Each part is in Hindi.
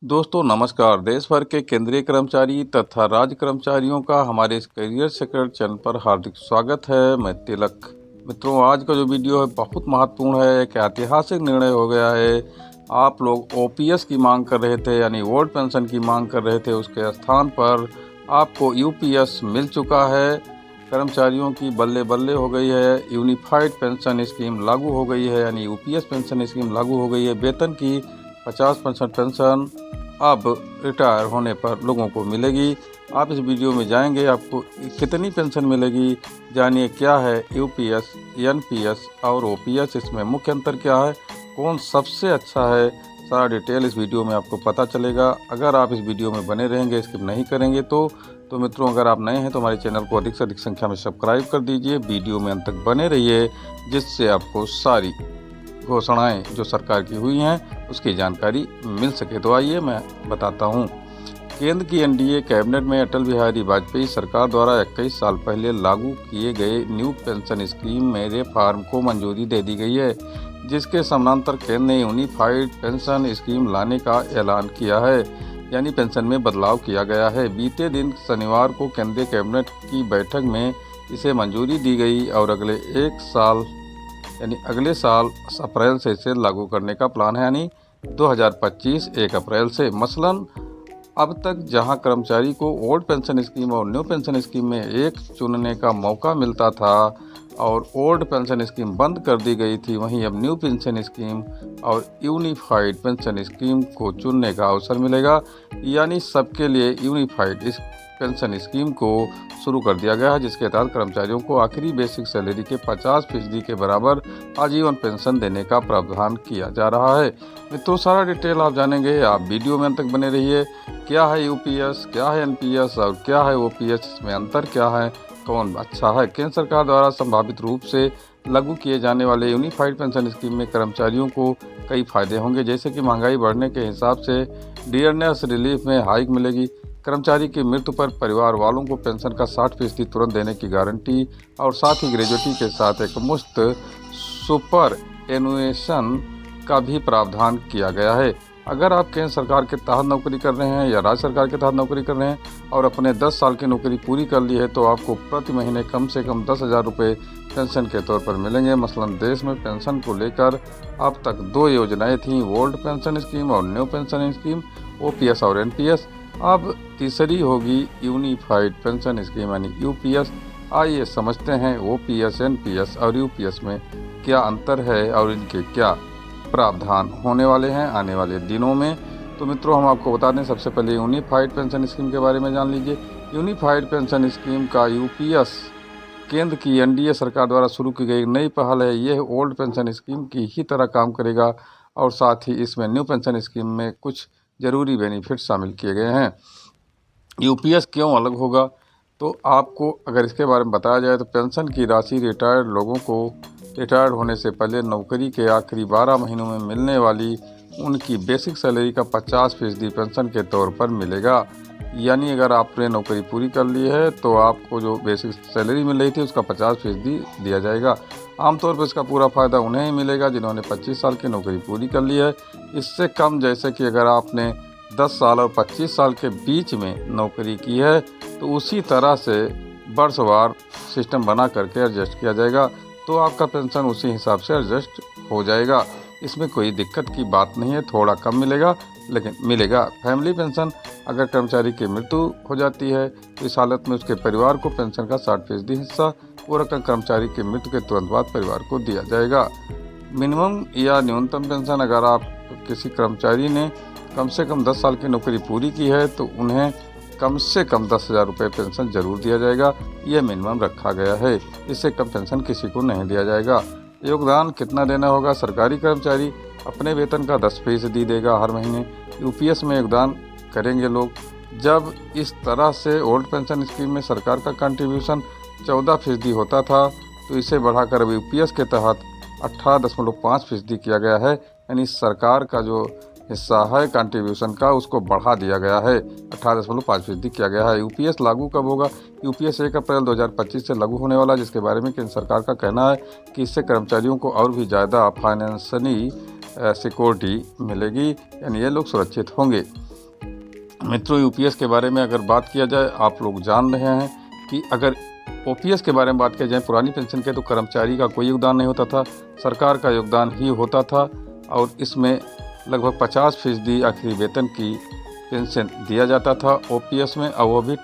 दोस्तों नमस्कार। देश भर के केंद्रीय कर्मचारी तथा राज्य कर्मचारियों का हमारे इस करियर सेक्रेट चैनल पर हार्दिक स्वागत है। मैं तिलक। मित्रों, आज का जो वीडियो है बहुत महत्वपूर्ण है। एक ऐतिहासिक निर्णय हो गया है। आप लोग ओपीएस की मांग कर रहे थे, यानी ओल्ड पेंशन की मांग कर रहे थे, उसके स्थान पर आपको यूपीएस मिल चुका है। कर्मचारियों की बल्ले बल्ले हो गई है। यूनिफाइड पेंशन स्कीम लागू हो गई है, यानी यूपीएस पेंशन स्कीम लागू हो गई है। वेतन की 50% पेंशन अब रिटायर होने पर लोगों को मिलेगी। आप इस वीडियो में जाएंगे, आपको कितनी पेंशन मिलेगी, जानिए क्या है यूपीएस, एनपीएस और ओपीएस, इसमें मुख्य अंतर क्या है, कौन सबसे अच्छा है, सारा डिटेल इस वीडियो में आपको पता चलेगा। अगर आप इस वीडियो में बने रहेंगे, स्किप नहीं करेंगे तो मित्रों, अगर आप नए हैं तो हमारे चैनल को अधिक से अधिक संख्या में सब्सक्राइब कर दीजिए। वीडियो में अंत तक बने रहिए, जिससे आपको सारी घोषणाएं जो सरकार की हुई हैं उसकी जानकारी मिल सके। तो आइए मैं बताता हूं। केंद्र की एनडीए कैबिनेट में अटल बिहारी वाजपेयी सरकार द्वारा 21 साल पहले लागू किए गए न्यू पेंशन स्कीम में रिफॉर्म को मंजूरी दे दी गई है, जिसके समानांतर केंद्र ने यूनिफाइड पेंशन स्कीम लाने का ऐलान किया है, यानी पेंशन में बदलाव किया गया है। बीते दिन शनिवार को केंद्रीय कैबिनेट की बैठक में इसे मंजूरी दी गई और अगले साल अप्रैल से इसे लागू करने का प्लान है, यानी 2025 1 अप्रैल से। मसलन अब तक जहां कर्मचारी को ओल्ड पेंशन स्कीम और न्यू पेंशन स्कीम में एक चुनने का मौका मिलता था और ओल्ड पेंशन स्कीम बंद कर दी गई थी, वहीं अब न्यू पेंशन स्कीम और यूनिफाइड पेंशन स्कीम को चुनने का अवसर मिलेगा, यानी सबके लिए यूनिफाइड इस पेंशन स्कीम को शुरू कर दिया गया है, जिसके तहत कर्मचारियों को आखिरी बेसिक सैलरी के 50% के बराबर आजीवन पेंशन देने का प्रावधान किया जा रहा है। मित्रों, सारा डिटेल आप जानेंगे, आप वीडियो में अंत तक बने रहिए। क्या है यूपीएस, क्या है एनपीएस और क्या है ओपीएस, इसमें अंतर क्या है, कौन अच्छा है। केंद्र सरकार द्वारा संभावित रूप से लागू किए जाने वाले यूनिफाइड पेंशन स्कीम में कर्मचारियों को कई फायदे होंगे, जैसे कि महंगाई बढ़ने के हिसाब से डियरनेस रिलीफ में हाइक मिलेगी, कर्मचारी की मृत्यु पर परिवार वालों को पेंशन का 60% तुरंत देने की गारंटी, और साथ ही ग्रेजुएटी के साथ एक मुफ्त सुपर एनुएशन का भी प्रावधान किया गया है। अगर आप केंद्र सरकार के तहत नौकरी कर रहे हैं या राज्य सरकार के तहत नौकरी कर रहे हैं और अपने 10 साल की नौकरी पूरी कर ली है, तो आपको प्रति महीने कम से कम 10,000 रुपये पेंशन के तौर पर मिलेंगे। मसलन देश में पेंशन को लेकर अब तक 2 योजनाएं थीं, ओल्ड पेंशन स्कीम और न्यू पेंशन स्कीम, ओपीएस और एनपीएस। अब तीसरी होगी यूनिफाइड पेंशन स्कीम, यानी यूपीएस। आइए समझते हैं ओपीएस, एनपीएस और यूपीएस में क्या अंतर है और इनके क्या प्रावधान होने वाले हैं आने वाले दिनों में। तो मित्रों, हम आपको बता दें, सबसे पहले यूनिफाइड पेंशन स्कीम के बारे में जान लीजिए। यूनिफाइड पेंशन स्कीम का यूपीएस केंद्र की एनडीए सरकार द्वारा शुरू की गई नई पहल है। यह ओल्ड पेंशन स्कीम की ही तरह काम करेगा और साथ ही इसमें न्यू पेंशन स्कीम में कुछ जरूरी बेनिफिट शामिल किए गए हैं। यूपीएस क्यों अलग होगा, तो आपको अगर इसके बारे में बताया जाए तो पेंशन की राशि रिटायर्ड लोगों को रिटायर्ड होने से पहले नौकरी के आखिरी 12 महीनों में मिलने वाली उनकी बेसिक सैलरी का 50% पेंशन के तौर पर मिलेगा। यानी अगर आपने नौकरी पूरी कर ली है तो आपको जो बेसिक सैलरी मिल रही थी उसका 50% दिया जाएगा। आमतौर पर इसका पूरा फ़ायदा उन्हें ही मिलेगा जिन्होंने 25 साल की नौकरी पूरी कर ली है। इससे कम, जैसे कि अगर आपने 10 साल और 25 साल के बीच में नौकरी की है तो उसी तरह से वर्षवार सिस्टम बना करके एडजस्ट किया जाएगा, तो आपका पेंशन उसी हिसाब से एडजस्ट हो जाएगा। इसमें कोई दिक्कत की बात नहीं है, थोड़ा कम मिलेगा लेकिन मिलेगा। फैमिली पेंशन, अगर कर्मचारी की मृत्यु हो जाती है तो इस हालत में उसके परिवार को पेंशन का 60% हिस्सा वो रकम कर्मचारी की मृत्यु के तुरंत बाद परिवार को दिया जाएगा। मिनिमम या न्यूनतम पेंशन, अगर आप किसी कर्मचारी ने कम से कम 10 साल की नौकरी पूरी की है तो उन्हें कम से कम 10,000 रुपये पेंशन जरूर दिया जाएगा। यह मिनिमम रखा गया है, इससे कम पेंशन किसी को नहीं दिया जाएगा। योगदान कितना देना होगा, सरकारी कर्मचारी अपने वेतन का 10% देगा हर महीने। यूपीएस में योगदान करेंगे लोग, जब इस तरह से ओल्ड पेंशन स्कीम में सरकार का कंट्रीब्यूशन 14% होता था तो इसे बढ़ाकर अब यूपीएस के तहत 18.5% किया गया है, यानी सरकार का जो हिस्सा है कंट्रीब्यूशन का उसको बढ़ा दिया गया है, 18.5% किया गया है। यूपीएस लागू कब होगा, यूपीएस 1 अप्रैल 2025 से लागू होने वाला है, जिसके बारे में केंद्र सरकार का कहना है कि इससे कर्मचारियों को और भी ज़्यादा फाइनेंशियली सिक्योरिटी मिलेगी, यानी ये लोग सुरक्षित होंगे। मित्रों, यूपीएस के बारे में अगर बात किया जाए, आप लोग जान रहे हैं कि अगर ओपीएस के बारे में बात किया जाए, पुरानी पेंशन के, तो कर्मचारी का कोई योगदान नहीं होता था, सरकार का योगदान ही होता था। और इसमें लगभग 50% आखिरी वेतन की पेंशन दिया जाता था ओपीएस में, और वो भी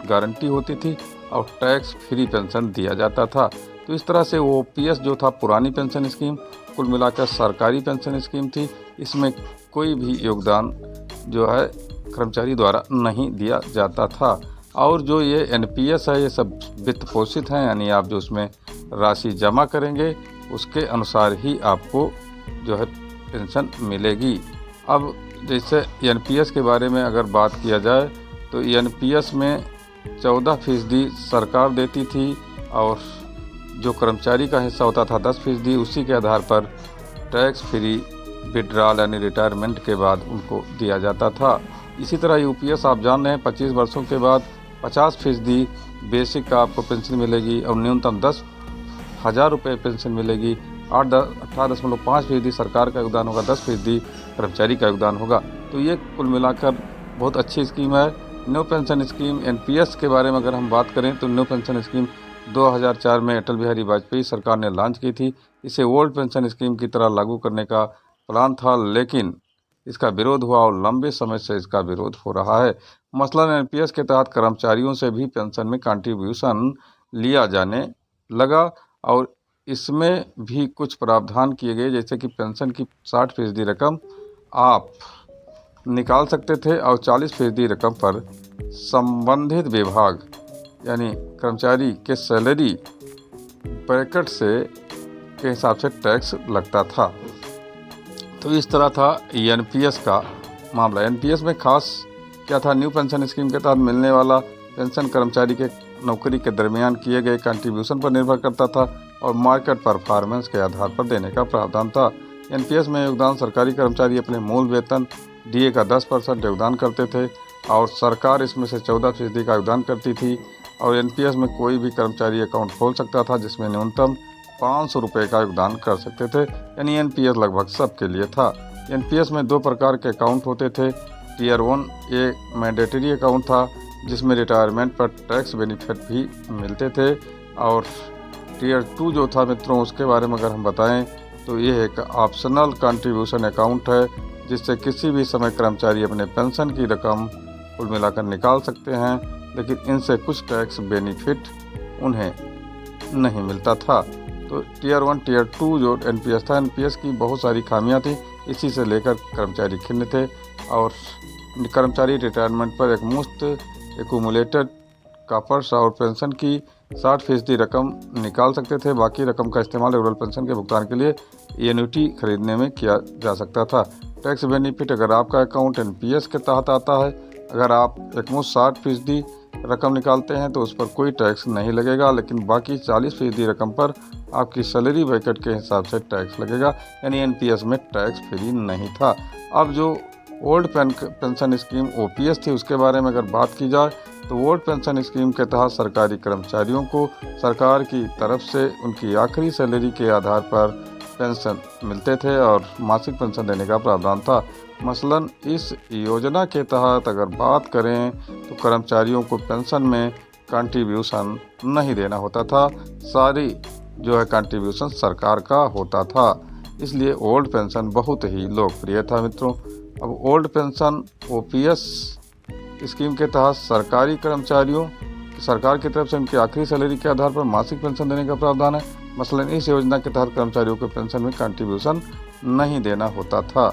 गारंटी होती थी, और टैक्स फ्री पेंशन दिया जाता था। तो इस तरह से ओपीएस जो था पुरानी पेंशन स्कीम, कुल मिलाकर सरकारी पेंशन स्कीम थी। इसमें कोई भी योगदान जो है कर्मचारी द्वारा नहीं दिया जाता था। और जो ये एनपीएस है, ये सब वित्त पोषित हैं, यानी आप जो उसमें राशि जमा करेंगे उसके अनुसार ही आपको जो है पेंशन मिलेगी। अब जैसे एनपीएस के बारे में अगर बात किया जाए, तो एनपीएस में 14% सरकार देती थी, और जो कर्मचारी का हिस्सा होता था 10%, उसी के आधार पर टैक्स फ्री विड्रॉल यानी रिटायरमेंट के बाद उनको दिया जाता था। इसी तरह यूपीएस आप जान रहे हैं 25 वर्षों के बाद 50% बेसिक का आपको पेंशन मिलेगी, और न्यूनतम 10,000 रुपये पेंशन मिलेगी। 18.5% सरकार का योगदान होगा, 10% कर्मचारी का योगदान होगा। तो ये कुल मिलाकर बहुत अच्छी स्कीम है। न्यू पेंशन स्कीम एनपीएस के बारे में अगर हम बात करें, तो न्यू पेंशन स्कीम 2004 में अटल बिहारी वाजपेयी सरकार ने लॉन्च की थी। इसे ओल्ड पेंशन स्कीम की तरह लागू करने का प्लान था, लेकिन इसका विरोध हुआ, और लंबे समय से इसका विरोध हो रहा है। मसलन एनपीएस के तहत कर्मचारियों से भी पेंशन में कंट्रीब्यूशन लिया जाने लगा, और इसमें भी कुछ प्रावधान किए गए, जैसे कि पेंशन की 60% रकम आप निकाल सकते थे, और 40% रकम पर संबंधित विभाग यानी कर्मचारी के सैलरी ब्रैकेट से के हिसाब से टैक्स लगता था। तो इस तरह था एनपीएस का मामला। एनपीएस में खास क्या था, न्यू पेंशन स्कीम के तहत मिलने वाला पेंशन कर्मचारी के नौकरी के दरमियान किए गए कंट्रीब्यूशन पर निर्भर करता था, और मार्केट परफॉर्मेंस के आधार पर देने का प्रावधान था। एनपीएस में योगदान सरकारी कर्मचारी अपने मूल वेतन डीए का 10% योगदान करते थे, और सरकार इसमें से 14% का योगदान करती थी। और एनपीएस में कोई भी कर्मचारी अकाउंट खोल सकता था, जिसमें न्यूनतम 500 रुपये का योगदान कर सकते थे, यानी एनपीएस लगभग सबके लिए था। एनपीएस में 2 प्रकार के अकाउंट होते थे। टीयर 1 एक मैंडेटरी अकाउंट था, जिसमें रिटायरमेंट पर टैक्स बेनिफिट भी मिलते थे, और टीयर 2 जो था मित्रों, उसके बारे में अगर हम बताएं, तो ये एक ऑप्शनल कंट्रीब्यूशन अकाउंट है, जिससे किसी भी समय कर्मचारी अपने पेंशन की रकम कुल मिलाकर निकाल सकते हैं, लेकिन इनसे कुछ टैक्स बेनिफिट उन्हें नहीं मिलता था। तो टीयर 1 टीयर 2 जो एनपीएस था, एनपीएस की बहुत सारी खामियां थी, इसी से लेकर कर्मचारी खिन्न थे, और कर्मचारी रिटायरमेंट पर एक मुफ्त एक्यूमुलेटेड कॉपर्स और पेंशन की 60% रकम निकाल सकते थे। बाकी रकम का इस्तेमाल रेगुलर पेंशन के भुगतान के लिए एन्युटी खरीदने में किया जा सकता था। टैक्स बेनिफिट, अगर आपका अकाउंट एनपीएस के तहत आता है, अगर आप एकमुश्त 60% रकम निकालते हैं तो उस पर कोई टैक्स नहीं लगेगा, लेकिन बाकी 40% रकम पर आपकी सैलरी ब्रैकेट के हिसाब से टैक्स लगेगा, यानी एनपीएस में टैक्स फ्री नहीं था। अब जो ओल्ड पेंशन स्कीम ओपीएस थी, उसके बारे में अगर बात की जाए, तो ओल्ड पेंशन स्कीम के तहत सरकारी कर्मचारियों को सरकार की तरफ से उनकी आखिरी सैलरी के आधार पर पेंशन मिलते थे, और मासिक पेंशन देने का प्रावधान था। मसलन इस योजना के तहत अगर बात करें, तो कर्मचारियों को पेंशन में कंट्रीब्यूशन नहीं देना होता था, सारी जो है कंट्रीब्यूशन सरकार का होता था। इसलिए ओल्ड पेंशन बहुत ही लोकप्रिय था मित्रों। अब ओल्ड पेंशन ओपीएस स्कीम के तहत सरकारी कर्मचारियों सरकार की तरफ से उनकी आखिरी सैलरी के आधार पर मासिक पेंशन देने का प्रावधान है। मसलन इस योजना के तहत कर्मचारियों को पेंशन में कंट्रीब्यूशन नहीं देना होता था।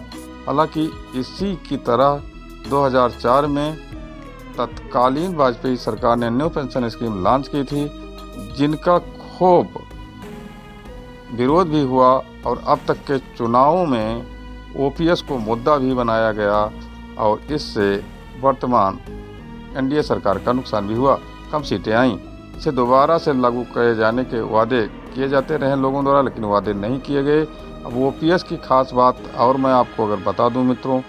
हालांकि इसी की तरह 2004 में तत्कालीन वाजपेयी सरकार ने न्यू पेंशन स्कीम लॉन्च की थी, जिनका खूब विरोध भी हुआ, और अब तक के चुनावों में ओपीएस को मुद्दा भी बनाया गया, और इससे वर्तमान एनडीए सरकार का नुकसान भी हुआ। कम सीटें आईं। इसे दोबारा से लागू किए जाने के वादे किए जाते रहे लोगों द्वारा, लेकिन वादे नहीं किए गए। अब ओपीएस की खास बात और मैं आपको अगर बता दूं मित्रों,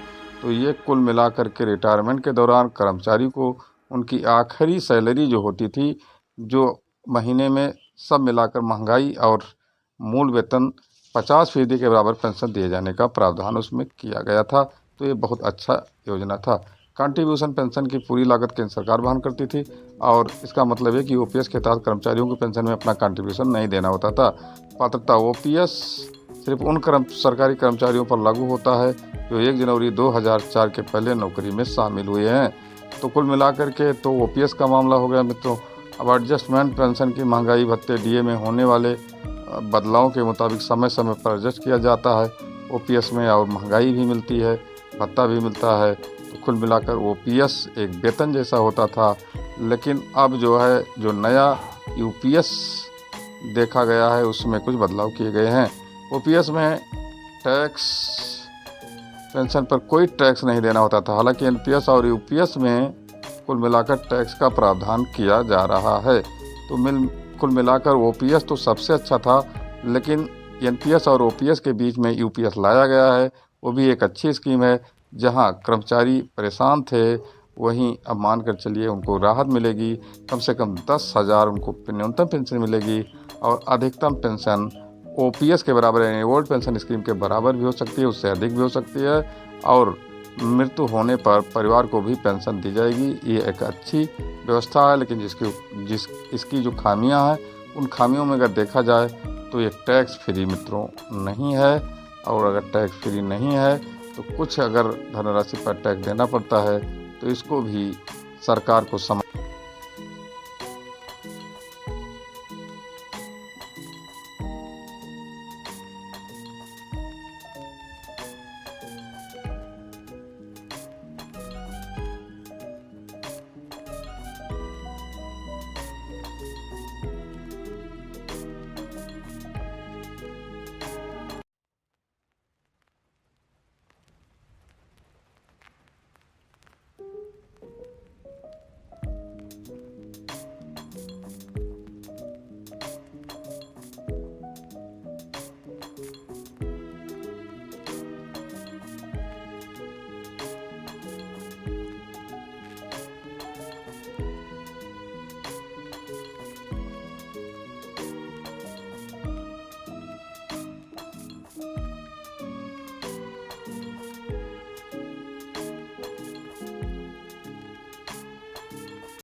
तो ये कुल मिलाकर के रिटायरमेंट के दौरान कर्मचारी को उनकी आखिरी सैलरी जो होती थी, जो महीने में सब मिलाकर महंगाई और मूल वेतन 50% के बराबर पेंशन दिए जाने का प्रावधान उसमें किया गया था। तो ये बहुत अच्छा योजना था। कंट्रीब्यूशन पेंशन की पूरी लागत केंद्र सरकार वहन करती थी और इसका मतलब है कि ओपीएस के तहत कर्मचारियों को पेंशन में अपना कंट्रीब्यूशन नहीं देना होता था। पात्रता ओपीएस सिर्फ उन सरकारी कर्मचारियों पर लागू होता है जो 1 जनवरी 2004 के पहले नौकरी में शामिल हुए हैं। तो कुल मिलाकर के तो ओपीएस का मामला हो गया मित्रों। अब एडजस्टमेंट पेंशन की महंगाई भत्ते डीए में होने वाले बदलावों के मुताबिक समय समय पर एडजस्ट किया जाता है ओपीएस में, और महंगाई भी मिलती है, भत्ता भी मिलता है। तो कुल मिलाकर ओपीएस एक वेतन जैसा होता था, लेकिन अब जो है जो नया यूपीएस देखा गया है उसमें कुछ बदलाव किए गए हैं। ओपीएस में टैक्स पेंशन पर कोई टैक्स नहीं देना होता था, हालांकि एनपीएस और यूपीएस में कुल मिलाकर टैक्स का प्रावधान किया जा रहा है। तो कुल मिलाकर ओपीएस तो सबसे अच्छा था, लेकिन एनपीएस और ओपीएस के बीच में यूपीएस लाया गया है। वो भी एक अच्छी स्कीम है। जहां कर्मचारी परेशान थे वहीं अब मान कर चलिए उनको राहत मिलेगी। कम से कम 10,000 उनको न्यूनतम पेंशन मिलेगी और अधिकतम पेंशन ओपीएस के बराबर यानी ओल्ड पेंशन स्कीम के बराबर भी हो सकती है, उससे अधिक भी हो सकती है, और मृत्यु होने पर परिवार को भी पेंशन दी जाएगी। ये एक अच्छी व्यवस्था है, लेकिन इसकी जो खामियां हैं उन खामियों में अगर देखा जाए तो ये टैक्स फ्री मित्रों नहीं है। और अगर टैक्स फ्री नहीं है तो कुछ अगर धनराशि पर टैक्स देना पड़ता है तो इसको भी सरकार को